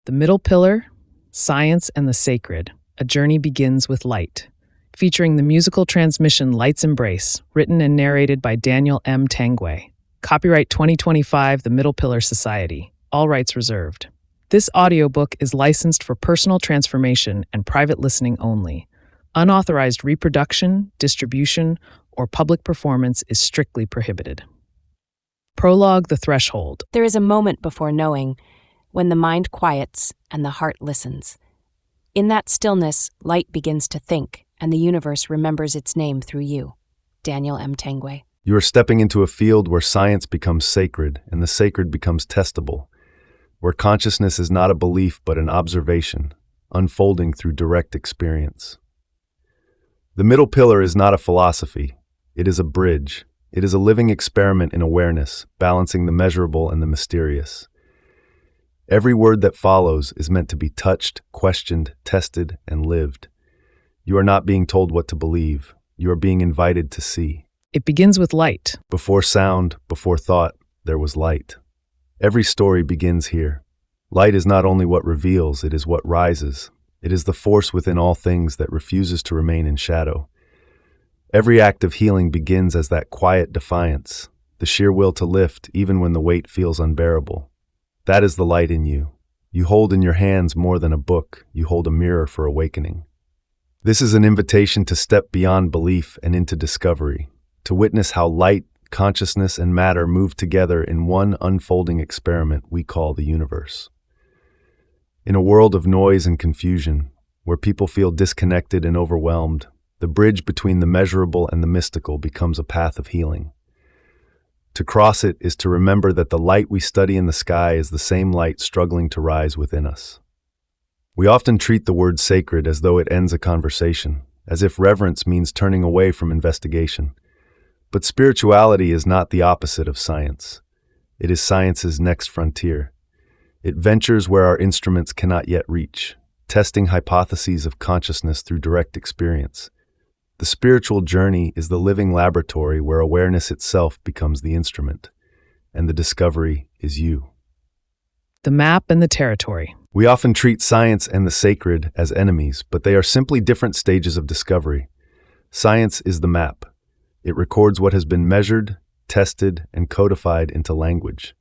The Middle Pillar, Science and the Sacred, A Journey Begins with Light, featuring the musical transmission Light's Embrace, written and narrated by Daniel Tanguay. Copyright 2025, The Middle Pillar Society. All rights reserved. This audiobook is licensed for personal transformation and private listening only. Unauthorized reproduction, distribution, or public performance is strictly prohibited. Prologue: The Threshold. There is a moment before knowing, when the mind quiets and the heart listens. In that stillness, light begins to think, and the universe remembers its name through you. Daniel Tanguay. You are stepping into a field where science becomes sacred and the sacred becomes testable, where consciousness is not a belief but an observation, unfolding through direct experience. The middle pillar is not a philosophy. It is a bridge. It is a living experiment in awareness, balancing the measurable and the mysterious. Every word that follows is meant to be touched, questioned, tested, and lived. You are not being told what to believe. You are being invited to see. It begins with light. Before sound, before thought, there was light. Every story begins here. Light is not only what reveals, it is what rises. It is the force within all things that refuses to remain in shadow. Every act of healing begins as that quiet defiance, the sheer will to lift even when the weight feels unbearable. That is the light in you. You hold in your hands more than a book. You hold a mirror for awakening. This is an invitation to step beyond belief and into discovery, to witness how light, consciousness, and matter move together in one unfolding experiment we call the universe. In a world of noise and confusion, where people feel disconnected and overwhelmed, the bridge between the measurable and the mystical becomes a path of healing. To cross it is to remember that the light we study in the sky is the same light struggling to rise within us. We often treat the word sacred as though it ends a conversation, as if reverence means turning away from investigation. But spirituality is not the opposite of science. It is science's next frontier. It ventures where our instruments cannot yet reach, testing hypotheses of consciousness through direct experience. The spiritual journey is the living laboratory where awareness itself becomes the instrument, and the discovery is you. The map and the territory. We often treat science and the sacred as enemies, but they are simply different stages of discovery. Science is the map. It records what has been measured, tested, and codified into language.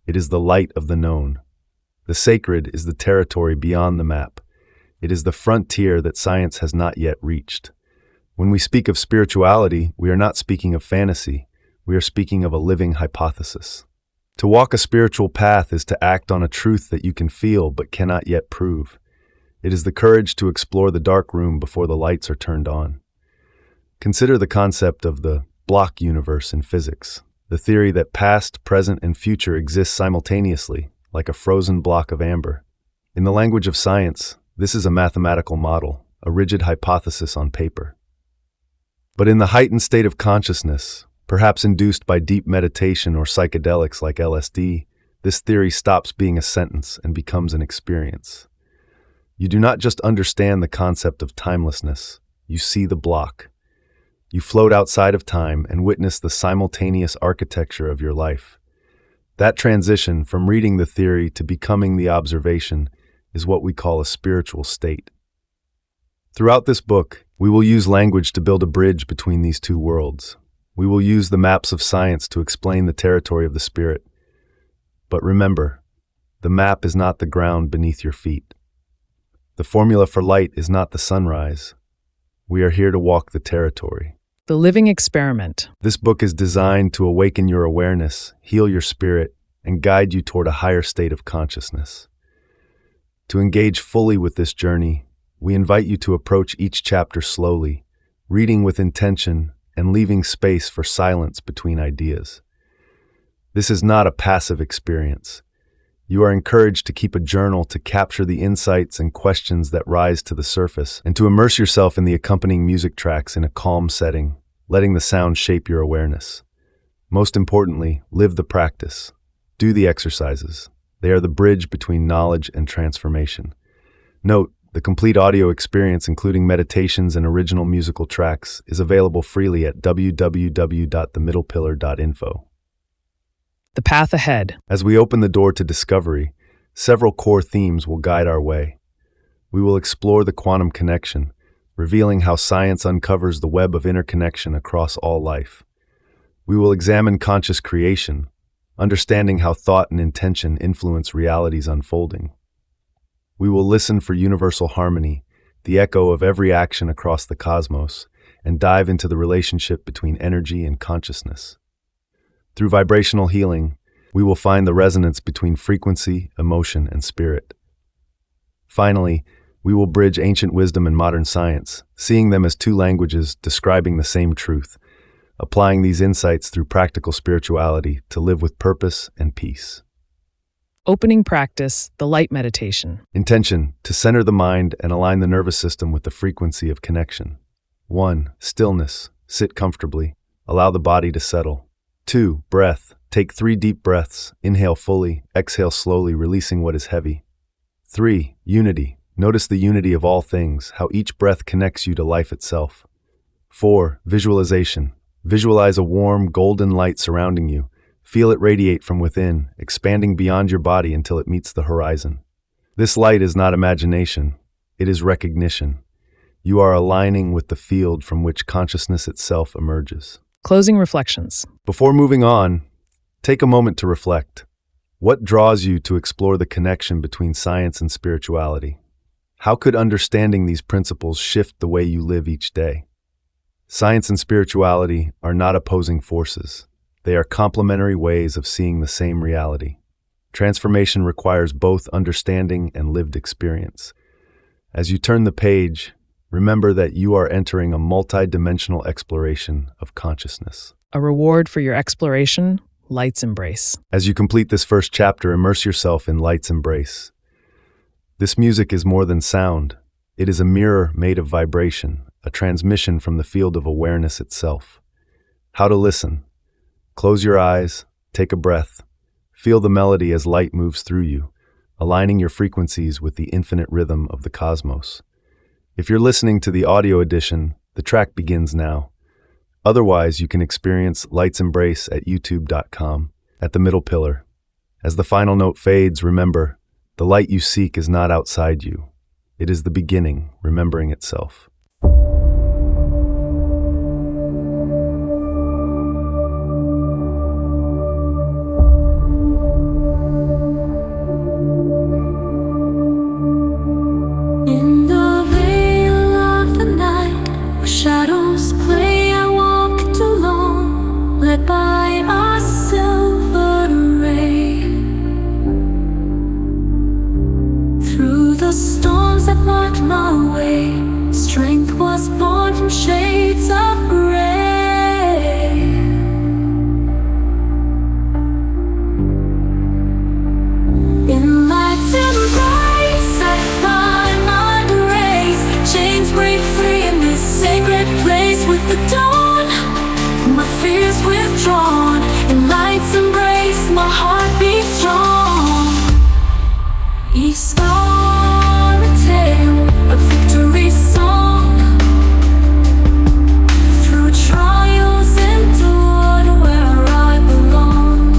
It is the light of the known. The sacred is the territory beyond the map. It is the frontier that science has not yet reached. When we speak of spirituality, we are not speaking of fantasy. We are speaking of a living hypothesis. To walk a spiritual path is to act on a truth that you can feel but cannot yet prove. It is the courage to explore the dark room before the lights are turned on. Consider the concept of the block universe in physics, the theory that past, present, and future exist simultaneously, like a frozen block of amber. In the language of science, this is a mathematical model, a rigid hypothesis on paper. But in the heightened state of consciousness, perhaps induced by deep meditation or psychedelics like LSD, this theory stops being a sentence and becomes an experience. You do not just understand the concept of timelessness, you see the block. You float outside of time and witness the simultaneous architecture of your life. That transition from reading the theory to becoming the observation is what we call a spiritual state. Throughout this book, we will use language to build a bridge between these two worlds. We will use the maps of science to explain the territory of the spirit. But remember, the map is not the ground beneath your feet. The formula for light is not the sunrise. We are here to walk the territory. The living experiment. This book is designed to awaken your awareness, heal your spirit, and guide you toward a higher state of consciousness. To engage fully with this journey, we invite you to approach each chapter slowly, reading with intention and leaving space for silence between ideas. This is not a passive experience. You are encouraged to keep a journal to capture the insights and questions that rise to the surface, and to immerse yourself in the accompanying music tracks in a calm setting, letting the sound shape your awareness. Most importantly, live the practice. Do the exercises. They are the bridge between knowledge and transformation. Note, the complete audio experience, including meditations and original musical tracks, is available freely at www.themiddlepillar.info. The path ahead. As we open the door to discovery, Several core themes will guide our way. We will explore the quantum connection, revealing how science uncovers the web of interconnection across all life. We will examine conscious creation, understanding how thought and intention influence reality's unfolding. We will listen for universal harmony, the echo of every action across the cosmos, and dive into the relationship between energy and consciousness. Through vibrational healing, we will find the resonance between frequency, emotion, and spirit. Finally, we will bridge ancient wisdom and modern science, seeing them as two languages describing the same truth, applying these insights through practical spirituality to live with purpose and peace. Opening practice, the light meditation. Intention: to center the mind and align the nervous system with the frequency of connection. 1. Stillness. Sit comfortably. Allow the body to settle. 2. Breath. Take 3 deep breaths. Inhale fully, exhale slowly, releasing what is heavy. 3. Unity. Notice the unity of all things, how each breath connects you to life itself. 4. Visualization. Visualize a warm, golden light surrounding you. Feel it radiate from within, expanding beyond your body until it meets the horizon. This light is not imagination, it is recognition. You are aligning with the field from which consciousness itself emerges. Closing reflections. Before moving on, take a moment to reflect. What draws you to explore the connection between science and spirituality? How could understanding these principles shift the way you live each day? Science and spirituality are not opposing forces. They are complementary ways of seeing the same reality. Transformation requires both understanding and lived experience. As you turn the page, remember that you are entering a multi-dimensional exploration of consciousness. A reward for your exploration, light's embrace. As you complete this first chapter, immerse yourself in light's embrace. This music is more than sound. It is a mirror made of vibration, a transmission from the field of awareness itself. How to listen. Close your eyes, take a breath. Feel the melody as light moves through you, aligning your frequencies with the infinite rhythm of the cosmos. If you're listening to the audio edition, the track begins now. Otherwise, you can experience Light's Embrace at youtube.com, at the middle pillar. As the final note fades, remember, the light you seek is not outside you. It is the beginning, remembering itself. In the veil of the night, where shadows play, I walked alone, led by a silver ray. Through the storms that marked my way, strength was born from shades of gray. In light's embrace, I find my grace. Chains break free in this sacred place. With the dawn, my fears withdrawn. In light's embrace, my heart beats strong. Each scar a tale, a victory song. Through trials endured, where I belong.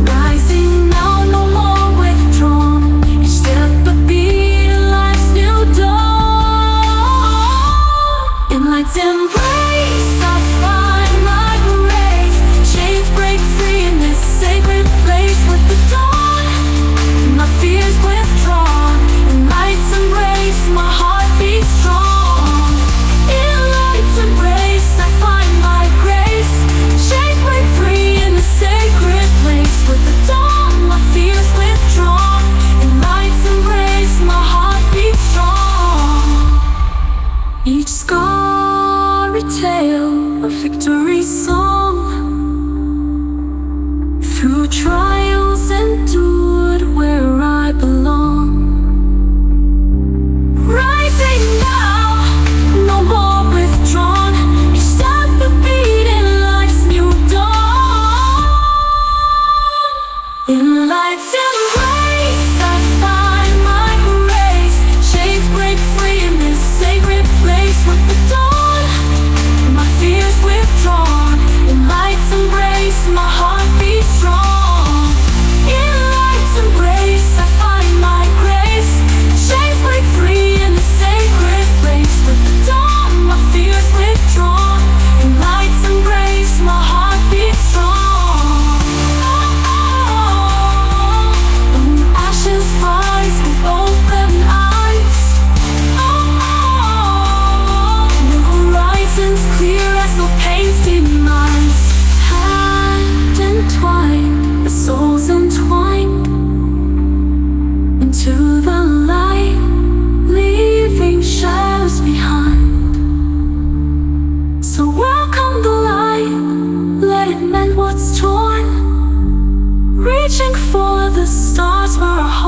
Rising now, no more withdrawn. Each step a beat, a life's new dawn. In light's embrace, I find my grace. Chains break free in this sacred place. With the dawn, my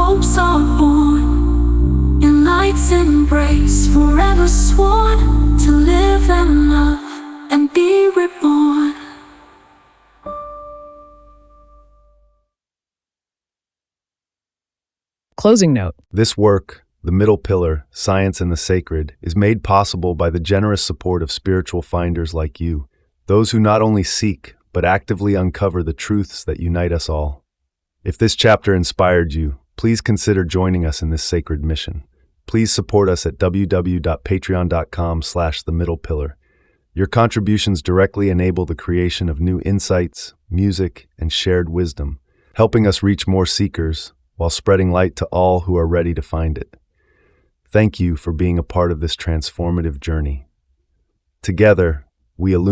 hopes are born. In light's embrace, forever sworn to live and love and be reborn. Closing note. This work, The Middle Pillar, Science and the Sacred, is made possible by the generous support of spiritual finders like you, those who not only seek, but actively uncover the truths that unite us all. If this chapter inspired you, please consider joining us in this sacred mission. Please support us at www.patreon.com/themiddlepillar. Your contributions directly enable the creation of new insights, music, and shared wisdom, helping us reach more seekers while spreading light to all who are ready to find it. Thank you for being a part of this transformative journey. Together, we illuminate